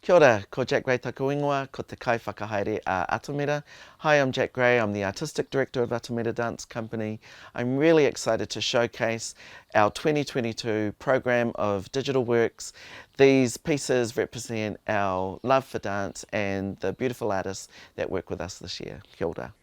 Kia ora, ko Jack Gray taku ingoa, ko te kai whakahaere a Atomera. Hi, I'm Jack Gray, I'm the Artistic Director of Atomera Dance Company. I'm really excited to showcase our 2022 program of digital works. These pieces represent our love for dance and the beautiful artists that work with us this year. Kia ora.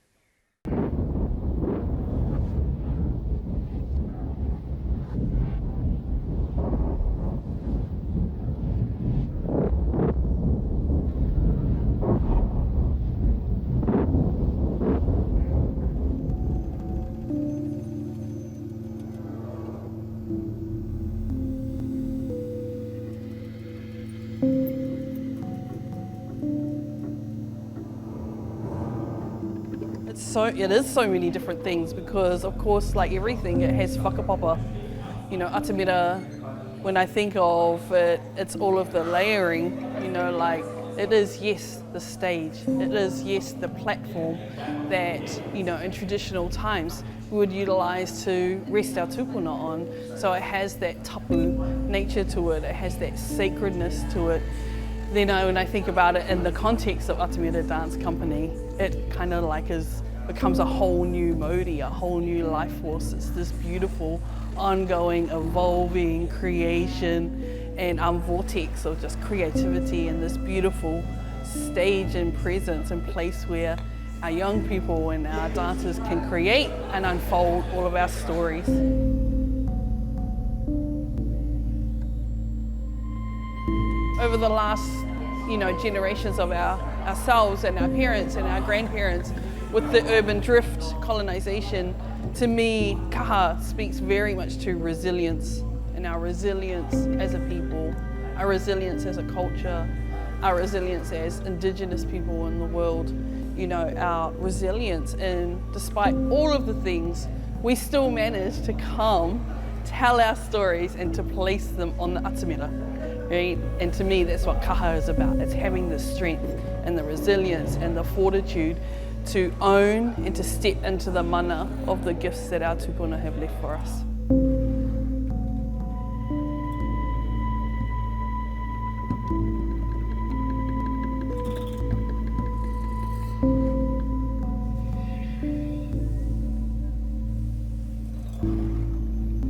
It is so many different things because, of course, like everything, it has whakapapa. You know, Atomera, when I think of it, it's all of the layering, you know, like it is, yes, the stage. It is, yes, the platform that, you know, in traditional times we would utilise to rest our tupuna on. So it has that tapu nature to it, it has that sacredness to it. Then when I think about it in the context of Atomera Dance Company, it kind of like becomes a whole new modi, a whole new life force. It's this beautiful, ongoing, evolving creation and vortex of just creativity and this beautiful stage and presence and place where our young people and our dancers can create and unfold all of our stories. Over the last, you know, generations of ourselves and our parents and our grandparents, with the urban drift, colonisation, to me, kaha speaks very much to resilience, and our resilience as a people, our resilience as a culture, our resilience as Indigenous people in the world, you know, our resilience, and despite all of the things, we still manage to come, tell our stories and to place them on the Atomera. Right? And to me, that's what kaha is about. It's having the strength and the resilience and the fortitude to own and to step into the mana of the gifts that our tupuna have left for us.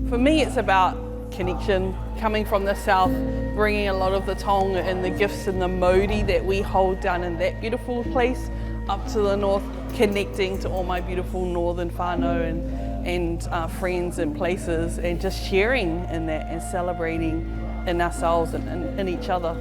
For me, it's about connection, coming from the south, bringing a lot of the taonga and the gifts and the modi that we hold down in that beautiful place up to the north, connecting to all my beautiful northern whānau and friends and places, and just sharing in that and celebrating in ourselves and in each other.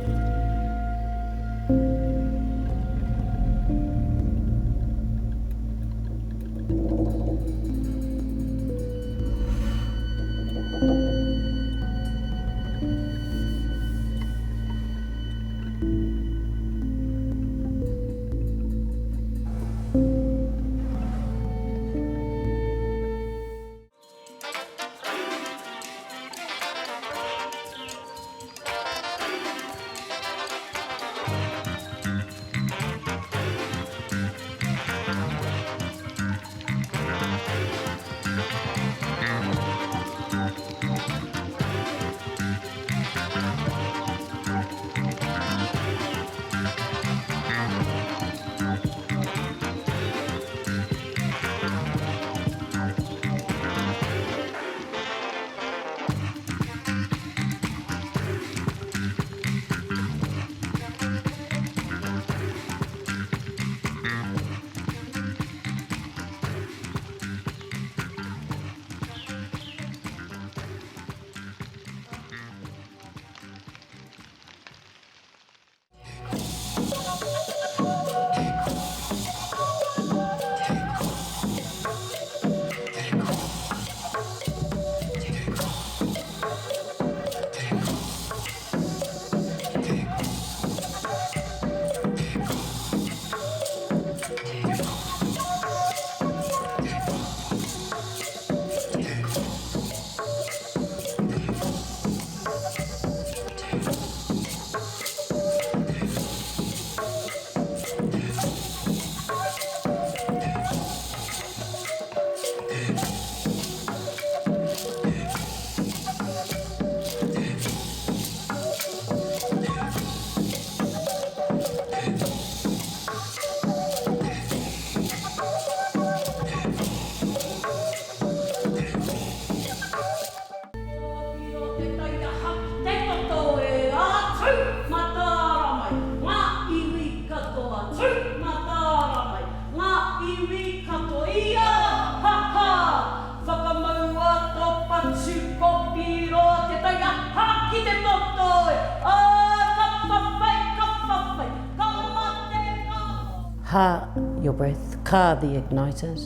Ha, your breath. Ka, the ignited.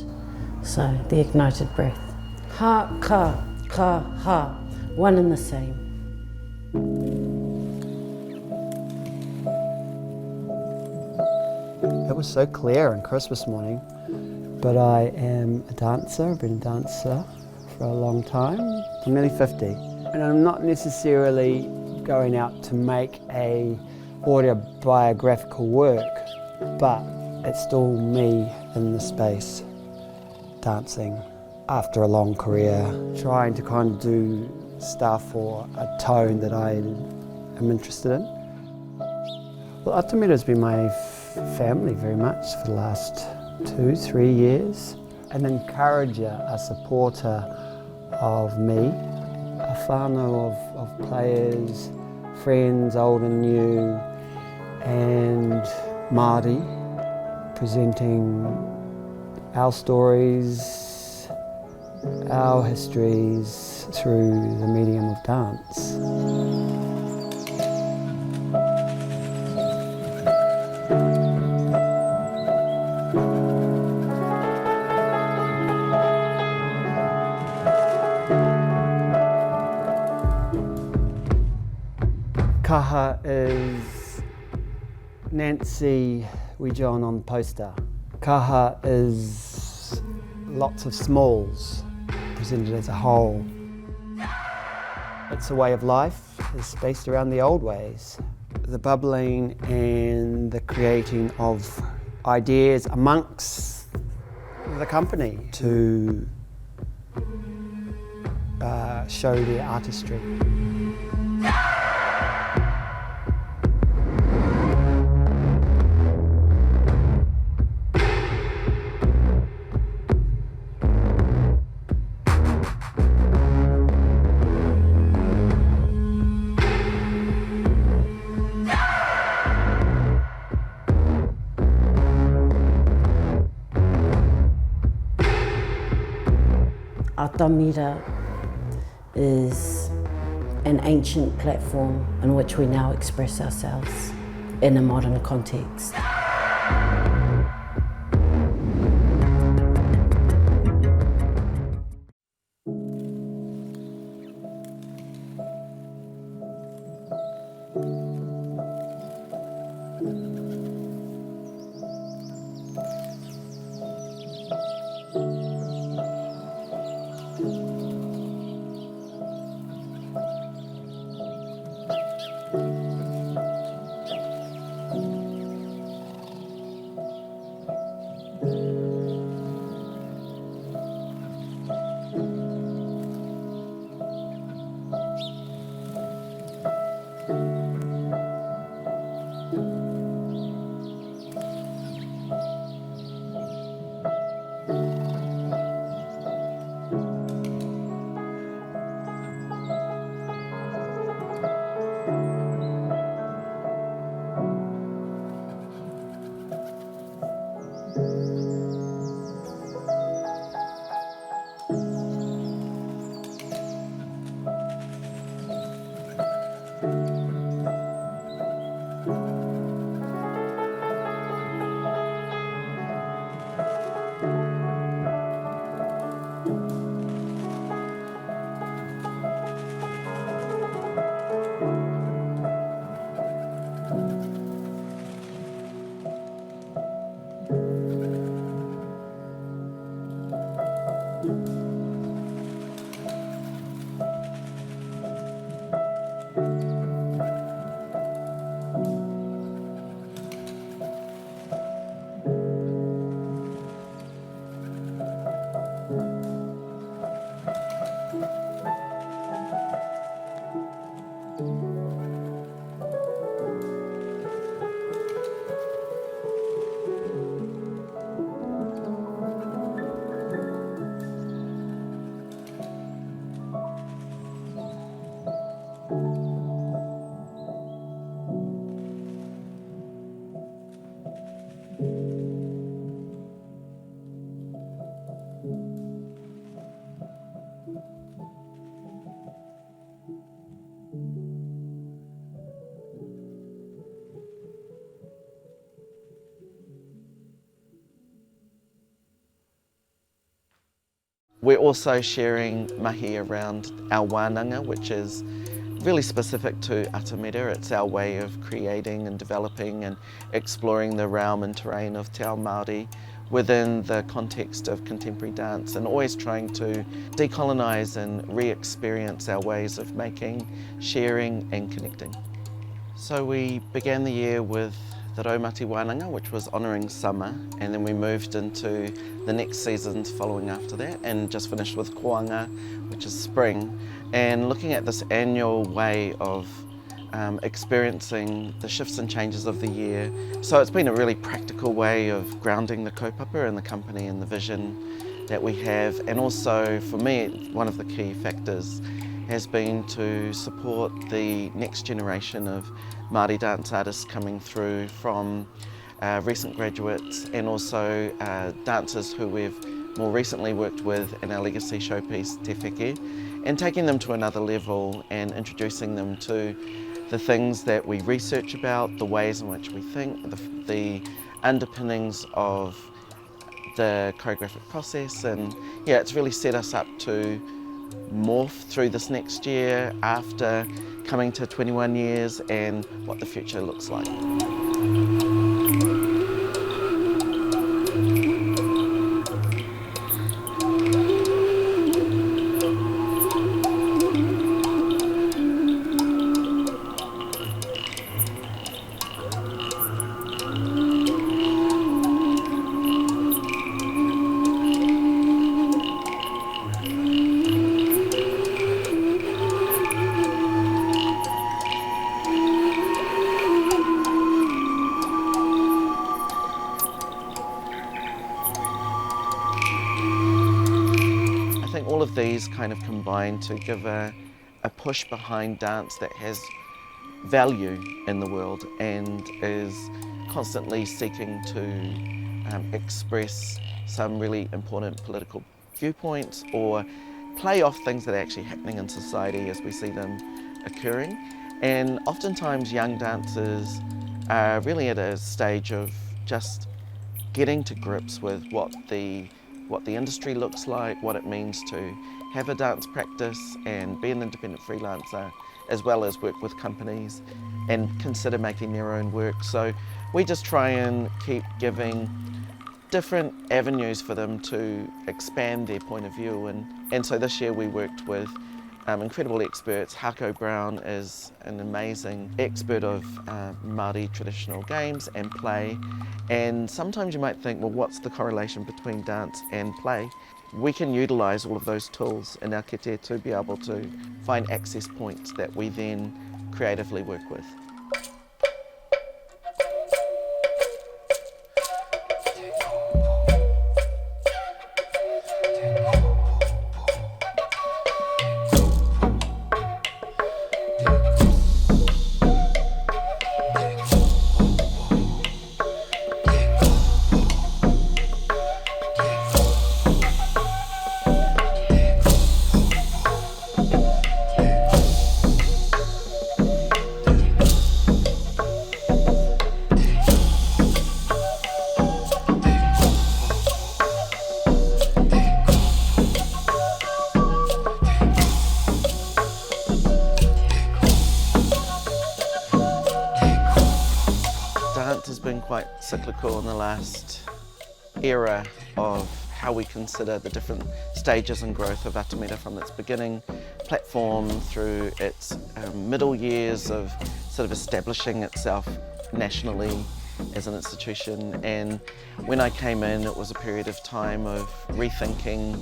So, the ignited breath. Ha, ka, ha. One and the same. It was so clear on Christmas morning, but I am a dancer. I've been a dancer for a long time. I'm nearly 50, and I'm not necessarily going out to make a autobiographical work, but it's still me in the space, dancing after a long career, trying to kind of do stuff or a tone that I am interested in. Well, Atamira has been my family very much for the last 2-3 years. An encourager, a supporter of me, a whānau of players, friends old and new, and Māori, presenting our stories, our histories through the medium of dance. Kaha is Nancy Wijon on the poster. Kaha is lots of smalls presented as a whole. It's a way of life. It's based around the old ways. The bubbling and the creating of ideas amongst the company to show their artistry. Atamira is an ancient platform in which we now express ourselves in a modern context. We're also sharing mahi around our wānanga, which is really specific to Atamira. It's our way of creating and developing and exploring the realm and terrain of Te Ao Māori within the context of contemporary dance, and always trying to decolonise and re-experience our ways of making, sharing and connecting. So we began the year with the Raumati Wānanga, which was honouring summer, and then we moved into the next seasons following after that, and just finished with Koanga, which is spring, and looking at this annual way of experiencing the shifts and changes of the year. So it's been a really practical way of grounding the kaupapa and the company and the vision that we have, and also for me one of the key factors has been to support the next generation of Māori dance artists coming through from recent graduates, and also dancers who we've more recently worked with in our legacy showpiece Te Wheke, and taking them to another level and introducing them to the things that we research about, the ways in which we think, the underpinnings of the choreographic process, and yeah, it's really set us up to morph through this next year after coming to 21 years and what the future looks like. All of these kind of combine to give a push behind dance that has value in the world and is constantly seeking to express some really important political viewpoints or play off things that are actually happening in society as we see them occurring. And oftentimes young dancers are really at a stage of just getting to grips with what the industry looks like, what it means to have a dance practice and be an independent freelancer, as well as work with companies and consider making their own work. So we just try and keep giving different avenues for them to expand their point of view. And so this year we worked with incredible experts. Hako Brown is an amazing expert of Māori traditional games and play. And sometimes you might think, well, what's the correlation between dance and play? We can utilise all of those tools in our kete to be able to find access points that we then creatively work with. Dance has been quite cyclical in the last era of how we consider the different stages and growth of Atamira, from its beginning platform through its middle years of sort of establishing itself nationally as an institution. And when I came in, it was a period of time of rethinking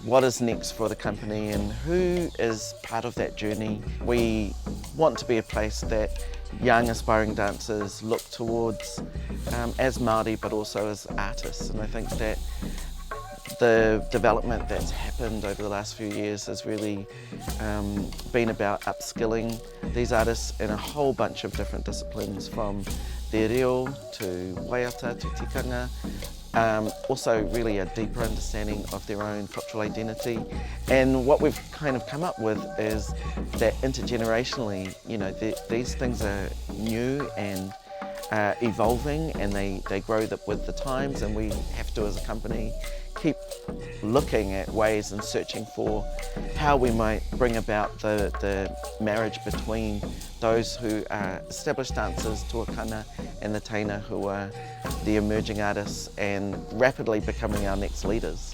what is next for the company and who is part of that journey. We want to be a place that young aspiring dancers look towards as Māori but also as artists, and I think that the development that's happened over the last few years has really been about upskilling these artists in a whole bunch of different disciplines, from te reo to waiata to tikanga. Also really a deeper understanding of their own cultural identity. And what we've kind of come up with is that intergenerationally, you know, these things are new and evolving, and they grow with the times, and we have to, as a company, keep looking at ways and searching for how we might bring about the marriage between those who are established dancers, tuakana, and the teina, who are the emerging artists and rapidly becoming our next leaders.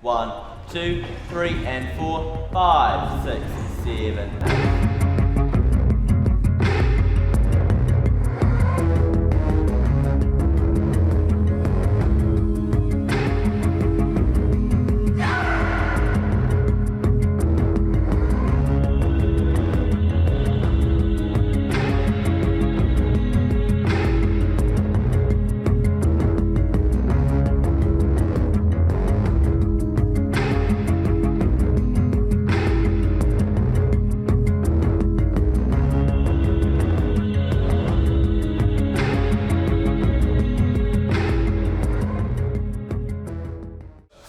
One, two, three, and 4, 5, 6, 7, 8.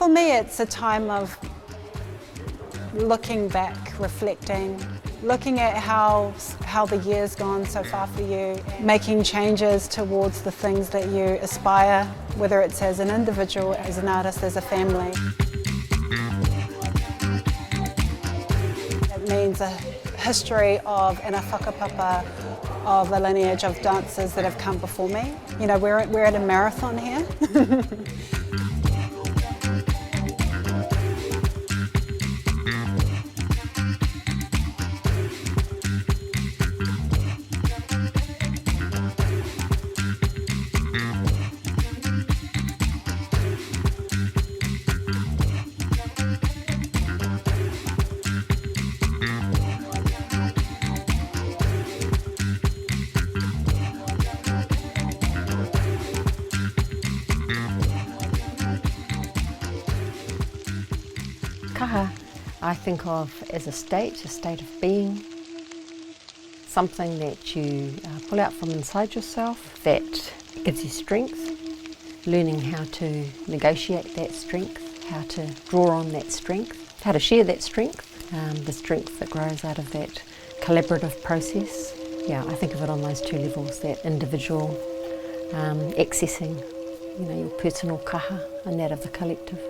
For me, it's a time of looking back, reflecting, looking at how the year's gone so far for you, making changes towards the things that you aspire, whether it's as an individual, as an artist, as a family. means a history of and a whakapapa of a lineage of dancers that have come before me. You know, we're at a marathon here. Kaha, I think of as a state of being, something that you pull out from inside yourself that gives you strength, learning how to negotiate that strength, how to draw on that strength, how to share that strength, the strength that grows out of that collaborative process. Yeah, I think of it on those two levels, that individual accessing, you know, your personal kaha and that of the collective.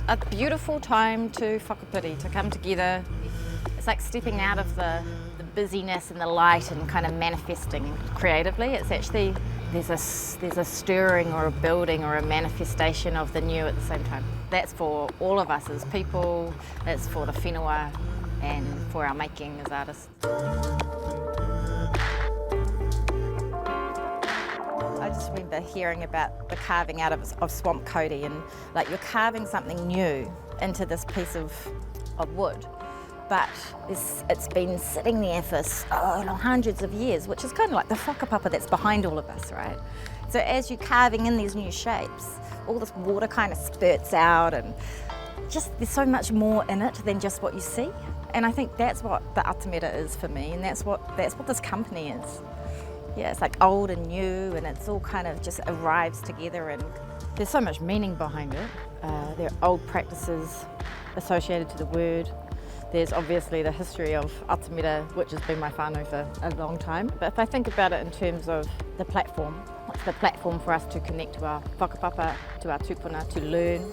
a beautiful time to whakapiri, to come together. It's like stepping out of the busyness and the light and kind of manifesting creatively. It's actually, there's a stirring or a building or a manifestation of the new at the same time. That's for all of us as people, it's for the whenua and for our making as artists. I just remember hearing about the carving out of swamp Cody, and like you're carving something new into this piece of wood, but it's been sitting there for hundreds of years, which is kind of like the whakapapa that's behind all of us, right? So as you're carving in these new shapes, all this water kind of spurts out, and just there's so much more in it than just what you see. And I think that's what the Atamira is for me, and that's what this company is. Yeah, it's like old and new, and it's all kind of just arrives together, and there's so much meaning behind it. There are old practices associated to the word. There's obviously the history of Atamira, which has been my whānau for a long time. But if I think about it in terms of the platform, what's the platform for us to connect to our whakapapa, to our tupuna, to learn?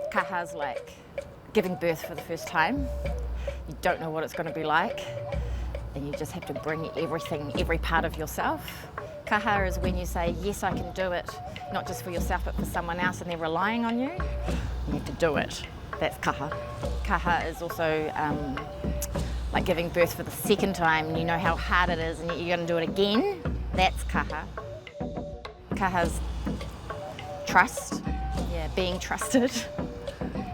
Kaha's like giving birth for the first time. You don't know what it's going to be like, and you just have to bring everything, every part of yourself. Kaha is when you say, yes, I can do it, not just for yourself, but for someone else, and they're relying on you. You have to do it. That's kaha. Kaha is also like giving birth for the second time, and you know how hard it is, and you're going to do it again. That's kaha. Kaha's trust, yeah, being trusted.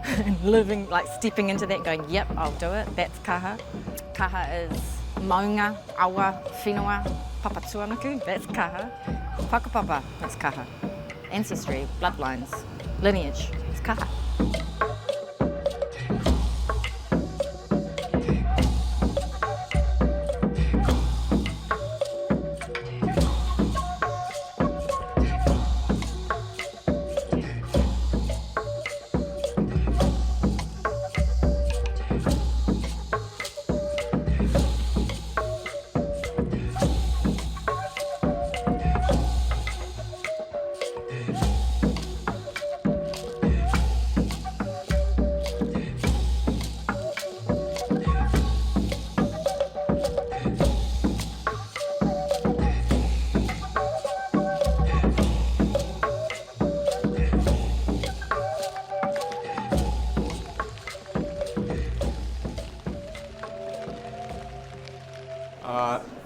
And living, like stepping into that and going, yep, I'll do it. That's kaha. Kaha is maunga, awa, whenua, papatuanaku. That's kaha. Whakapapa, that's kaha. Ancestry, bloodlines, lineage, it's kaha.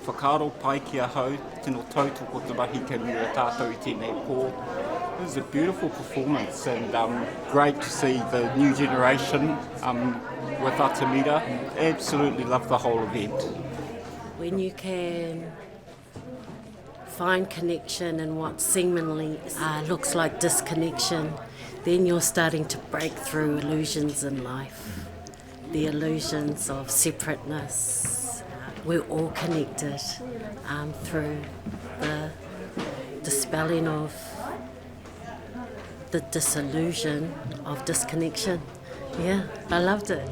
Whakaaro pai ki a hau, tino tautoko te mahi ke rua tātou I tēnei pō. It was a beautiful performance, and great to see the new generation with Atamira. Absolutely love the whole event. When you can find connection in what seemingly looks like disconnection, then you're starting to break through illusions in life. The illusions of separateness. We're all connected through the dispelling of the disillusion of disconnection. Yeah, I loved it.